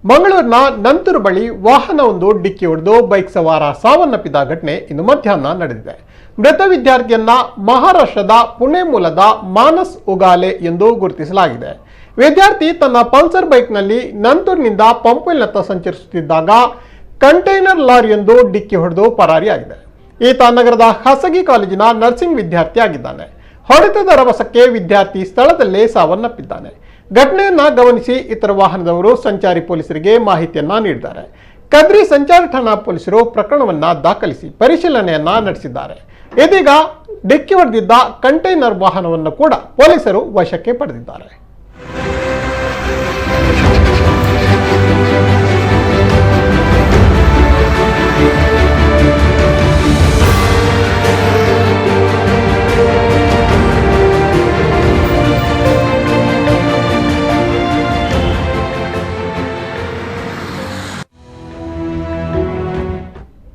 ಮಂಗಳೂರಿನ ನಂತೂರು ಬಳಿ ವಾಹನವೊಂದು ಡಿಕ್ಕಿ ಹೊಡೆದು ಬೈಕ್ ಸವಾರ ಸಾವನ್ನಪ್ಪಿದ ಘಟನೆ ಇಂದು ಮಧ್ಯಾಹ್ನ ನಡೆದಿದೆ. ಮೃತ ವಿದ್ಯಾರ್ಥಿಯನ್ನ ಮಹಾರಾಷ್ಟ್ರದ ಪುಣೆ ಮೂಲದ ಮಾನಸ್ ಉಗಾಲೆ ಎಂದು ಗುರುತಿಸಲಾಗಿದೆ. ವಿದ್ಯಾರ್ಥಿ ತನ್ನ ಪಲ್ಸರ್ ಬೈಕ್ನಲ್ಲಿ ನಂತೂರಿನಿಂದ ಪಂಪುಲ್ನತ್ತ ಸಂಚರಿಸುತ್ತಿದ್ದಾಗ ಕಂಟೈನರ್ ಲಾರಿಯೊಂದು ಡಿಕ್ಕಿ ಹೊಡೆದು ಪರಾರಿಯಾಗಿದೆ. ಈತ ನಗರದ ಖಾಸಗಿ ಕಾಲೇಜಿನ ನರ್ಸಿಂಗ್ ವಿದ್ಯಾರ್ಥಿಯಾಗಿದ್ದಾನೆ. ಹೊಡೆತದ ರಭಸಕ್ಕೆ ವಿದ್ಯಾರ್ಥಿ ಸ್ಥಳದಲ್ಲೇ ಸಾವನ್ನಪ್ಪಿದ್ದಾನೆ. ಘಟನೆಯನ್ನ ಗಮನಿಸಿ ಇತರ ವಾಹನದವರು ಸಂಚಾರಿ ಪೊಲೀಸರಿಗೆ ಮಾಹಿತಿಯನ್ನ ನೀಡಿದ್ದಾರೆ. ಕದ್ರಿ ಸಂಚಾರಿ ಠಾಣಾ ಪೊಲೀಸರು ಪ್ರಕರಣವನ್ನ ದಾಖಲಿಸಿ ಪರಿಶೀಲನೆಯನ್ನ ನಡೆಸಿದ್ದಾರೆ. ಇದೀಗ ಡಿಕ್ಕಿ ಹೊಡೆದಿದ್ದ ಕಂಟೈನರ್ ವಾಹನವನ್ನು ಕೂಡ ಪೊಲೀಸರು ವಶಕ್ಕೆ ಪಡೆದಿದ್ದಾರೆ.